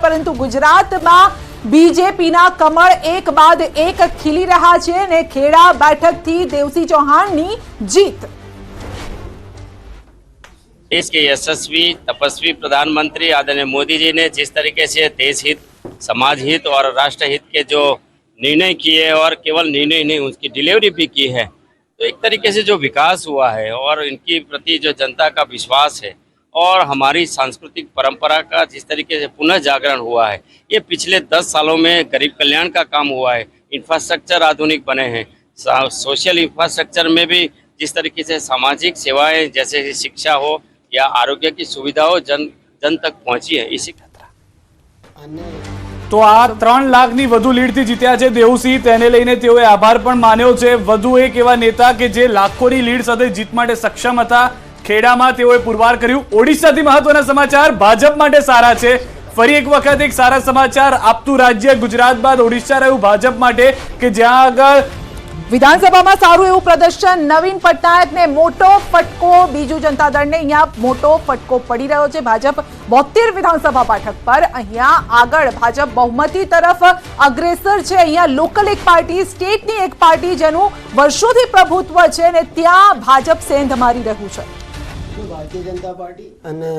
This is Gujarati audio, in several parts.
પરંતુ ગુજરાતમાં બીજેપીના કમળ એક બાદ એક ખીલી રહ્યા છે અને ખેડા બેઠકથી દેવસિંહ ચૌહાણની જીત। देश के यशस्वी तपस्वी प्रधानमंत्री आदरणीय मोदी जी ने जिस तरीके से देश हित, समाज हित और राष्ट्र हित के जो निर्णय किए और केवल निर्णय नहीं उसकी डिलीवरी भी की है, तो एक तरीके से जो विकास हुआ है और इनकी प्रति जो जनता का विश्वास है और हमारी सांस्कृतिक परंपरा का जिस तरीके से पुनः जागरण हुआ है, ये पिछले 10 सालों में गरीब कल्याण का काम हुआ है। इंफ्रास्ट्रक्चर आधुनिक बने हैं, सोशल इंफ्रास्ट्रक्चर में भी जिस तरीके से सामाजिक सेवाएं जैसे शिक्षा हो या आरोग्य की सुविधा हो जन तक पहुंची है। इसी तो आ 3 લાખની વધુ લીડથી જીત્યા છે દેવસિંહ, તેને લઈને તેઓએ આભાર પણ માન્યો છે। વધુ એક એવા નેતા કે જે લાખોની લીડ સાથે જીત માટે સક્ષમ હતા, ખેડામાં તેઓએ પુરવાર કર્યું। ઓડિશાથી મહત્વના સમાચાર ભાજપ માટે સારા છે। ફરી એક વખત એક સારા સમાચાર આપતું રાજ્ય ગુજરાત બાદ ઓડિશા રહ્યું ભાજપ માટે કે જ્યાં આગળ વિધાનસભામાં સારું એવું પ્રદર્શન, નવીન પટનાયકને મોટો ફટકો, બીજુ જનતા દળને અહીંયા મોટો ફટકો પડી રહ્યો છે। ભાજપ 72 વિધાનસભા બેઠક પર અહીંયા આગળ ભાજપ બહુમતી તરફ અગ્રેસર છે। અહીંયા લોકલ એક પાર્ટી, સ્ટેટની એક પાર્ટી જેનું વર્ષોથી પ્રભુત્વ છે અને ત્યાં ભાજપ સેંધ મારી રહ્યું છે। ભારતીય જનતા પાર્ટી અને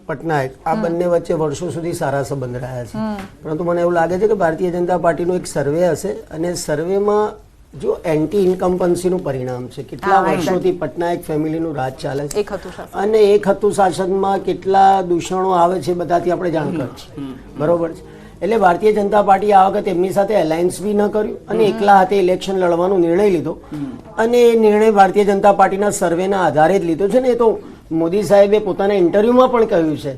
પટનાયક આ બંને વચ્ચે વર્ષો સુધી સારા સંબંધ રહ્યા છે, પરંતુ મને એવું લાગે છે કે ભારતીય જનતા પાર્ટીનો એક સર્વે હશે અને સર્વેમાં जो एंटी इनकम्पन्सीનું પરિણામ છે। કેટલા વર્ષોથી પટનાયક ફેમિલીનું રાજ ચાલે છે અને એક હતું શાસનમાં કેટલા દૂષણો આવે છે બધાથી આપણે જાણકાર છીએ, બરોબર છે। એટલે ભારતીય જનતા પાર્ટી આ વખતે એમની સાથે એલાયન્સ બી ન કર્યું અને એકલા હાથે ઇલેક્શન લડવાનો નિર્ણય લીધો અને એ નિર્ણય ભારતીય જનતા પાર્ટીના સર્વેના આધારે જ લીધો છે ને। એ તો મોદી સાહેબે પોતાના ઇન્ટરવ્યુમાં પણ કહ્યું છે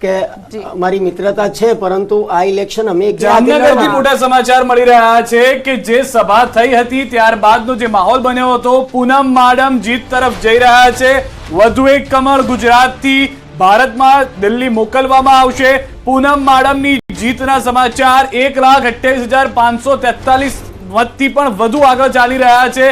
કે અમારી મિત્રતા છે, પરંતુ આ ઇલેક્શન અમે જામનગરથી મોટા સમાચાર મળી રહ્યા છે કે જે સભા થઈ હતી ત્યારબાદનો જે માહોલ બન્યો હતો, પૂનમ માડમ જીત તરફ જઈ રહ્યા છે। વધુ એક કમળ ગુજરાતથી ભારતમાં દિલ્હી મોકલવામાં આવશે। પૂનમ માડમની જીતના સમાચાર 1,28,543 મતથી પણ વધુ આગળ ચાલી રહ્યા છે।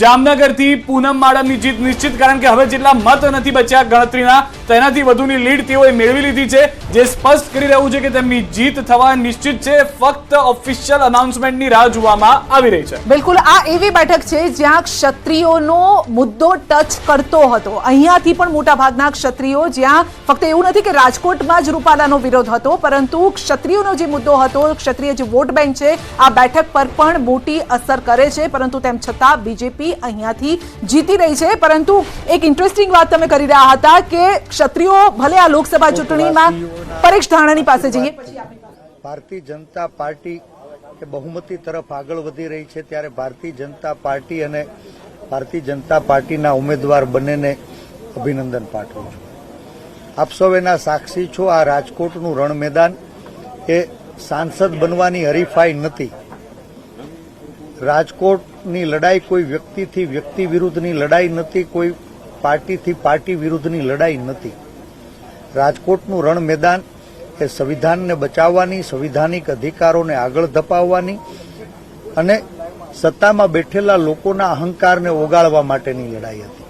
જામનગરથી પૂનમ માડમની જીત નિશ્ચિત, કારણ કે હવે જેટલા મત નથી બચ્યા ગણતરીના તેનાથી વધુની લીડ તેઓએ મેળવી લીધી છે, જે સ્પષ્ટ કરી રહ્યું છે કે તેમની જીત થવા નિશ્ચિત છે। ફક્ત ઓફિશિયલ અનાઉન્સમેન્ટની રાહ જોવામાં આવી રહી છે। બિલકુલ, આ એવી બેઠક છે જ્યાં ક્ષત્રિયોનો મુદ્દો ટચ કરતો હતો। અહીંયાથી પણ મોટા ભાગના ક્ષત્રિયો, જ્યાં ફક્ત એવું નથી કે રાજકોટમાં જ રૂપાલાનો વિરોધ હતો, પરંતુ ક્ષત્રિયોનો જે મુદ્દો હતો, ક્ષત્રિય જે વોટ બેંક છે, આ બેઠક પર પણ મોટી અસર કરે છે। પરંતુ તેમ છતાં બીજેપી અહીંયાથી જીતી રહી છે। પરંતુ એક ઇન્ટરેસ્ટિંગ વાત તમે કરી રહ્યા હતા કે ક્ષત્રિયો ભલે આ લોકસભા ચૂંટણીમાં પરેશ ધાનાણી પાસે જઈએ, ભારતીય જનતા પાર્ટી કે બહુમતી તરફ આગળ વધી રહી છે, ત્યારે ભારતીય જનતા પાર્ટી અને ભારતીય જનતા પાર્ટીના ઉમેદવાર બંનેને અભિનંદન પાઠવું છું। આપ સૌ એના સાક્ષી છો, આ રાજકોટનું રણ મેદાન એ સાંસદ બનવાની હરીફાઈ નથી। રાજકોટની લડાઈ કોઈ વ્યક્તિથી વ્યક્તિ વિરુદ્ધની લડાઈ નથી, કોઈ પાર્ટીથી પાર્ટી વિરુદ્ધની લડાઈ નથી। રાજકોટનું રણ મેદાન એ સંવિધાનને બચાવવાની, સંવિધાનિક અધિકારોને આગળ ધપાવવાની અને સત્તામાં બેઠેલા લોકોના અહંકારને ઓગાળવા માટેની લડાઈ હતી।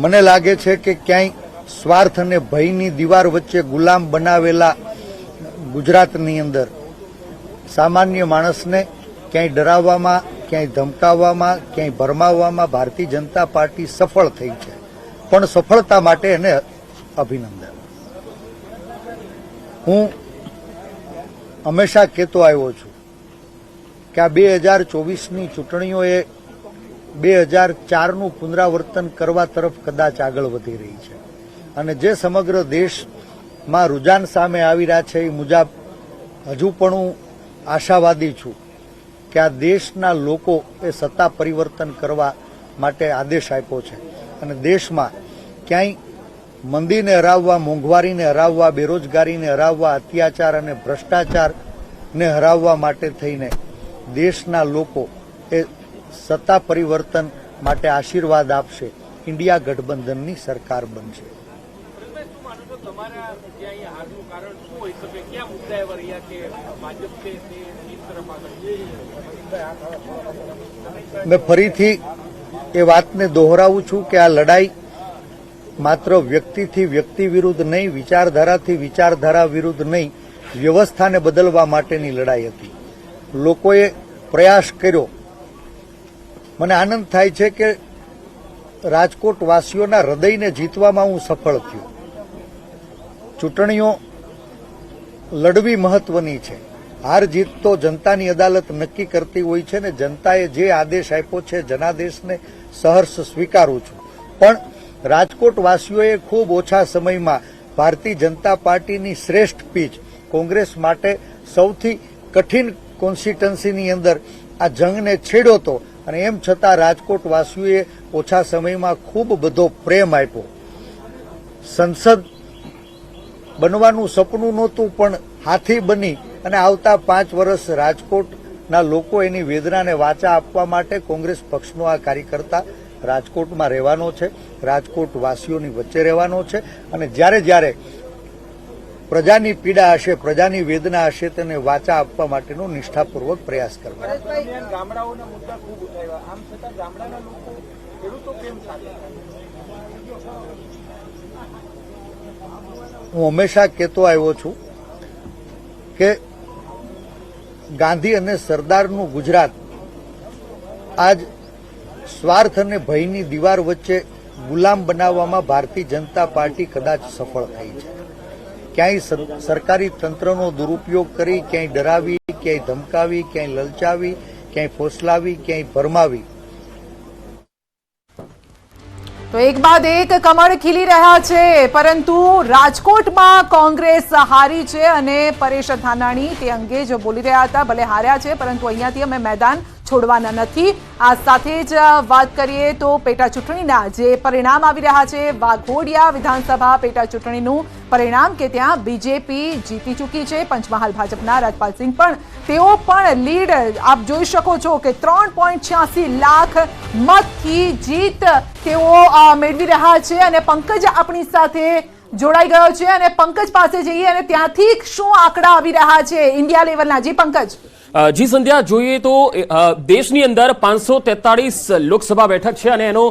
મને લાગે છે કે ક્યાંય સ્વાર્થ અને ભયની દીવાર વચ્ચે ગુલામ બનાવેલા ગુજરાતની અંદર સામાન્ય માણસને ક્યાંય ડરાવવામાં, ક્યાંય ધમકાવવામાં, ક્યાંય ભરમાવવામાં ભારતીય જનતા પાર્ટી સફળ થઈ છે, પણ સફળતા માટે એને અભિનંદન। હું હંમેશા કહેતો આવ્યો છું કે આ 2024ની ચૂંટણીઓએ 2004નું પુનરાવર્તન કરવા તરફ કદાચ આગળ વધી રહી છે અને જે સમગ્ર દેશમાં રુઝાન સામે આવી રહ્યા છે એ મુજબ હજુ પણ હું આશાવાદી છું કે આ દેશના લોકો એ સત્તા પરિવર્તન કરવા માટે આદેશ આપ્યો છે અને દેશમાં ક્યાંય મંદીને હરાવવા, મોંઘવારીને હરાવવા, બેરોજગારીને હરાવવા, અત્યાચાર અને ભ્રષ્ટાચારને હરાવવા માટે થઈને દેશના લોકો એ સત્તા પરિવર્તન માટે આશીર્વાદ આપશે। ઇન્ડિયા ગઠબંધનની સરકાર બનશે। મેં ફરીથી એ વાતને દોહરાવું છું કે આ લડાઈ માત્ર વ્યક્તિથી વ્યક્તિ વિરુદ્ધ નહીં, વિચારધારાથી વિચારધારા વિરુદ્ધ નહીં, વ્યવસ્થાને બદલવા માટેની લડાઈ હતી. લોકોએ પ્રયાસ કર્યો. મને આનંદ થાય છે કે રાજકોટ વાસીઓના હૃદયને જીતવામાં હું સફળ થયો. ચૂંટણીઓ લડવી મહત્વની છે. હાર જીત તો જનતાની અદાલત નક્કી કરતી હોય છે ને જનતાએ જે આદેશ આપ્યો છે જનાદેશને સહર્ષ સ્વીકારું છું. પણ રાજકોટ વાસીઓએ ખૂબ ઓછા સમયમાં ભારતીય જનતા પાર્ટીની શ્રેષ્ઠ પીચ, કોંગ્રેસ માટે સૌથી કઠિન કોન્સ્ટિટ્યુન્સીની અંદર આ જંગને છેડ્યો હતો અને એમ છતાં રાજકોટ વાસીઓએ ઓછા સમયમાં ખૂબ બધો પ્રેમ આપ્યો. સંસદ બનવાનું સપનું નહોતું પણ હાથી બની અને આવતા 5 વર્ષ રાજકોટના લોકો એની વેદનાને વાચા આપવા માટે કોંગ્રેસ પક્ષનો આ કાર્યકર્તા રાજકોટમાં રહેવાનો છે, રાજકોટ વાસીઓની વચ્ચે રહેવાનો છે અને જ્યારે જ્યારે પ્રજાની પીડા હશે, પ્રજાની વેદના હશે તેને વાચા આપવા માટેનો નિષ્ઠાપૂર્વક પ્રયાસ કરવાનો. ગામડાઓના મુદ્દા ખૂબ ઉઠાવ્યા, આમ છતાં ગામડાના લોકો ખેડૂતો કેમ સાથે? હું હંમેશા કહેતો આવ્યો છું કે ગાંધી અને સરદારનું ગુજરાત આજ સ્વાર્થ અને ભયની દીવાર વચ્ચે ગુલામ બનાવવામાં ભારતીય જનતા પાર્ટી કદાચ સફળ થઈ છે. ક્યાંય સરકારી તંત્રનો દુરુપયોગ કરી, ક્યાંય ડરાવી, ક્યાંય ધમકાવી, ક્યાંય લલચાવી, ક્યાંય ફોસલાવી, ક્યાંય ભરમાવી. તો એક બાદ એક કમળ ખીલી રહ્યા છે, પરંતુ રાજકોટમાં કોંગ્રેસ હારી છે અને પરેશ ધાનાણી તે અંગે જ બોલી રહ્યા હતા. ભલે હાર્યા છે પરંતુ અહીંયાથી અમે મેદાન છોડવાના નથી. આ સાથે જ વાત કરીએ તો પેટા ચૂંટણીના જે પરિણામ આવી રહ્યા છે, વાઘોડિયા વિધાનસભા પેટા ચૂંટણીનું પરિણામ કે ત્યાં બીજેપી જીતી ચૂકી છે. પંચમહાલ ભાજપના રાજપાલસિંહ પણ તેઓ પણ લીડ આપ જોઈ શકો છો કે 3.86 લાખ મતથી જીત તેઓ મેળવી રહ્યા છે. અને પંકજ આપણી સાથે જોડાઈ ગયો છે અને પંકજ પાસે જઈએ અને ત્યાંથી શું આંકડા આવી રહ્યા છે ઇન્ડિયા લેવલના. જી પંકજ. જી સંધ્યા, જોઈએ તો દેશની અંદર 543 લોકસભા બેઠક છે અને એનો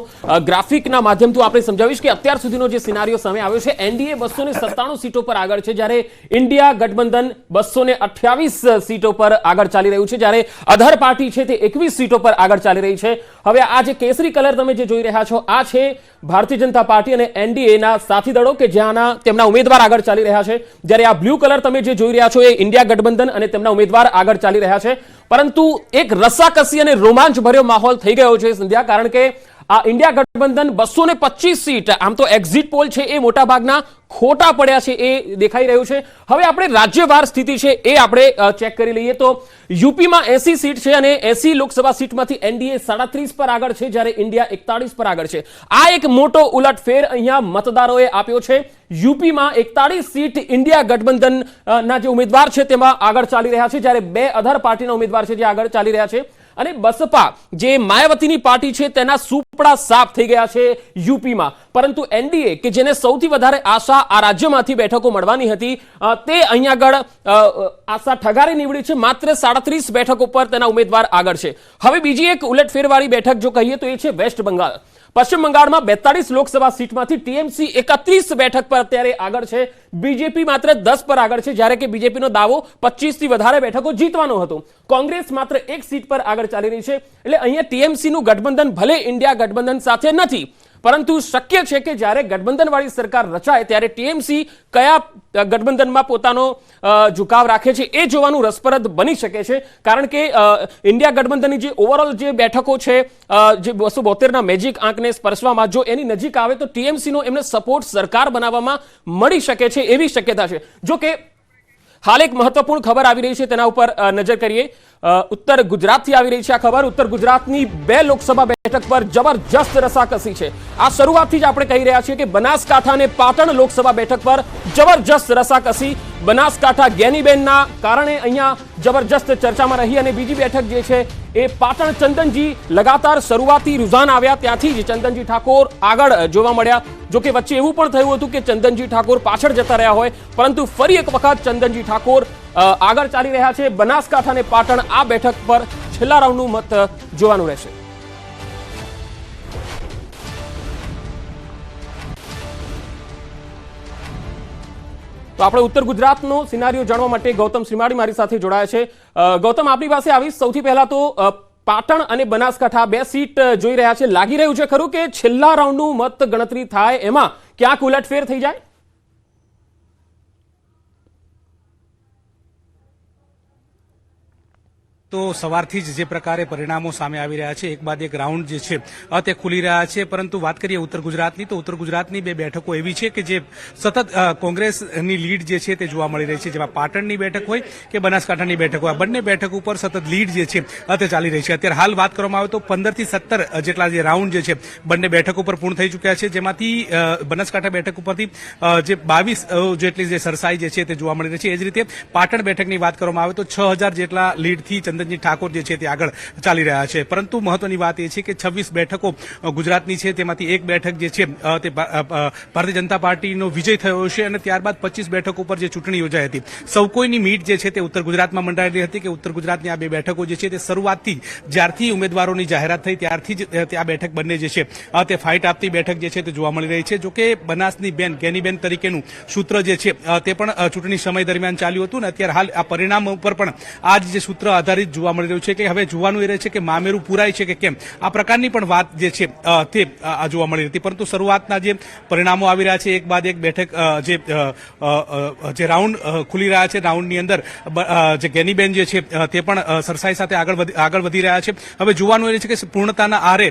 ગ્રાફિકના માધ્યમથી આપણે સમજાવીશ કે અત્યાર સુધીનો જે સિનારીઓ સામે આવ્યો છે, એનડીએ 297 સીટો પર આગળ છે, જ્યારે ઇન્ડિયા ગઠબંધન 228 સીટો પર આગળ ચાલી રહ્યું છે, જ્યારે અધર પાર્ટી છે તે 21 સીટો પર આગળ ચાલી રહી છે. હવે આ જે કેસરી કલર તમે જે જોઈ રહ્યા છો આ છે ભારતીય જનતા પાર્ટી અને એનડીએના સાથી દળો કે જ્યાંના તેમના ઉમેદવાર આગળ ચાલી રહ્યા છે, જ્યારે આ બ્લુ કલર તમે જે જોઈ રહ્યા છો એ ઇન્ડિયા ગઠબંધન અને તેમના ઉમેદવાર આગળ ચાલી રહ્યા છે. પરંતુ એક રસાકસી અને રોમાંચ ભર્યો માહોલ થઈ ગયો છે સંધ્યા, કારણ કે આ ઇન્ડિયા ગઠબંધન 225 સીટ, આમ તો એક્ઝિટ પોલ છે એ મોટા ભાગના ખોટા પડ્યા છે એ દેખાઈ રહ્યું છે. હવે આપણે રાજ્યવાર સ્થિતિ છે એ આપણે ચેક કરી લઈએ તો યુપીમાં 80 સીટ છે અને 80 લોકસભા સીટમાંથી એનડીએ 37 પર આગળ છે, જ્યારે ઇન્ડિયા 41 પર આગળ છે. આ એક મોટો ઉલટફેર અહીંયા મતદારોએ આપ્યો છે. યુપીમાં 41 સીટ ઇન્ડિયા ગઠબંધન ના જે ઉમેદવાર છે તેમાં આગળ ચાલી રહ્યા છે, જ્યારે 2 અધર પાર્ટીના ઉમેદવાર છે જે આગળ ચાલી રહ્યા છે. અને બસપા જે માયાવતીની પાર્ટી છે તેના સુપડા સાફ થઈ ગયા છે યુપીમાં. પરંતુ એનડીએ કે જેને સૌથી વધારે આશા આ રાજ્યમાંથી બેઠકો મળવાની હતી તે અહીંયા આગળ આશા ઠગારી નીવડી છે. માત્ર 37 બેઠકો પર તેના ઉમેદવાર આગળ છે. હવે બીજી એક ઉલટફેરવાળી બેઠક જો કહીએ તો એ છે વેસ્ટ બંગાળ. પશ્ચિમ બંગાળમાં 42 લોકસભા સીટમાંથી ટીએમસી 31 બેઠક પર અત્યારે આગળ છે, બીજેપી માત્ર 10 પર આગળ છે, જ્યારે કે બીજેપીનો દાવો 25 થી વધારે બેઠકો જીતવાનો હતો. કોંગ્રેસ માત્ર 1 સીટ પર આગળ ચાલી રહી છે. એટલે અહીંયા ટીએમસી નું ગઠબંધન ભલે ઇન્ડિયા ગઠબંધન સાથે નથી, પરંતુ શક્ય છે કે જ્યારે ગઠબંધનવાળી સરકાર રચાય ત્યારે ટીએમસી કયા ગઠબંધનમાં પોતાનો ઝુકાવ રાખે છે એ જોવાનું રસપ્રદ બની શકે છે. કારણ કે ઇન્ડિયા ગઠબંધનની જે ઓવરઓલ જે બેઠકો છે જે 272ના મેજિક આંકને સ્પર્શવામાં જો એની નજીક આવે તો ટીએમસીનો એમને સપોર્ટ સરકાર બનાવવામાં મળી શકે છે એવી શક્યતા છે. જો કે હાલ એક મહત્વપૂર્ણ ખબર આવી રહી છે તેના ઉપર નજર કરીએ. ઉત્તર ગુજરાતથી આવી રહી છે આ ખબર. ઉત્તર ગુજરાતની 2 લોકસભા બેઠક પર જબરજસ્ત રસાકસી છે. આ શરૂઆતથી જ આપણે કહી રહ્યા છીએ કે બનાસકાંઠા અને પાટણ લોકસભા બેઠક પર જબરજસ્ત રસાકસી. બનાસકાંઠા જ્ઞાનીબેનના કારણે અહીંયા જબરજસ્ત ચર્ચામાં રહી અને બીજી બેઠક જે છે એ પાટણ ચંદનજી લગાતાર શરૂઆતી રુઝાન આવ્યા ત્યાંથી જ ચંદનજી ઠાકોર આગળ જોવા મળ્યા. જો કે વચ્ચે એવું પણ થયું હતું કે ચંદનજી ઠાકોર પાછળ જતા રહ્યા હોય, પરંતુ ફરી એક વખત ચંદનજી ઠાકોર આગળ ચાલી રહ્યા છે. બનાસકાંઠા અને પાટણ આ બેઠક પર છેલ્લા રાઉન્ડનું મત જોવાનું રહેશે. તો આપણે ઉત્તર ગુજરાતનો સિનારીઓ જાણવા માટે ગૌતમ શ્રીમાળી મારી સાથે જોડાયા છે. ગૌતમ, આપણી પાસે આવીશ. સૌથી પહેલા તો પાટણ અને બનાસકાંઠા 2 સીટ જોઈ રહ્યા છે. લાગી રહ્યું છે ખરું કે છેલ્લા રાઉન્ડનું મત ગણતરી થાય એમાં ક્યાંક ઉલટફેર થઈ જાય? તો સવારથી જ જે પ્રકારે પરિણામો સામે આવી રહ્યા છે, એક બાદ એક રાઉન્ડ જે છે તે ખુલી રહ્યા છે. પરંતુ વાત કરીએ ઉત્તર ગુજરાતની, તો ઉત્તર ગુજરાતની 2 બેઠકો એવી છે કે જે સતત કોંગ્રેસની લીડ જે છે તે જોવા મળી રહી છે. જેમાં પાટણની બેઠક હોય કે બનાસકાંઠાની બેઠક હોય, આ બંને બેઠક ઉપર સતત લીડ જે છે તે ચાલી રહી છે. અત્યારે હાલ વાત કરવામાં આવે તો 15 થી 17 જેટલા જે રાઉન્ડ જે છે બંને બેઠક ઉપર પૂર્ણ થઈ ચૂક્યા છે. જેમાંથી બનાસકાંઠા બેઠક ઉપરથી જે 22 જેટલી જે સરસાઈ જે છે તે જોવા મળી રહી છે. એ જ રીતે પાટણ બેઠકની વાત કરવામાં આવે તો 6000 જેટલા લીડથી ચંદનજી ઠાકોર જે છે તે આગળ ચાલી રહ્યા છે. પરંતુ મહત્વની વાત એ છે કે 26 બેઠકો ગુજરાતની છે, તેમાંથી એક બેઠક જે છે તે ભારતીય જનતા પાર્ટીનો વિજય થયો છે અને ત્યારબાદ 25 બેઠકો પર જે ચૂંટણી યોજાઈ હતી, સૌ કોઈની મીટ જે છે તે ઉત્તર ગુજરાતમાં મંડાયેલી હતી કે ઉત્તર ગુજરાતની આ 2 બેઠકો જે છે તે શરૂઆતથી જ્યારથી ઉમેદવારોની જાહેરાત થઈ ત્યારથી જ આ બેઠક બંને જે છે તે ફાઇટ આપતી બેઠક જે છે તે જોવા મળી રહી છે. જોકે બનાસની બેન ગેનીબેન તરીકેનું સૂત્ર જે છે તે પણ ચૂંટણી સમય દરમિયાન ચાલ્યું હતું અને અત્યારે હાલ આ પરિણામ ઉપર પણ આ જે સૂત્ર આધારિત જોવા મળી રહ્યું છે કે હવે જોવાનું એ રહે છે કે મામેરું પૂરાય છે કે કેમ. આ પ્રકારની પણ વાત જે છે તે જોવા મળી હતી. પરંતુ શરૂઆતના જે પરિણામો આવી રહ્યા છે, એક બાદ એક બેઠક જે રાઉન્ડ ખુલી રહ્યા છે, રાઉન્ડની અંદર જે ગેનીબેન જે છે તે પણ સરસાઈ સાથે આગળ વધી રહ્યા છે. હવે જોવાનું એ છે કે પૂર્ણતાના આરે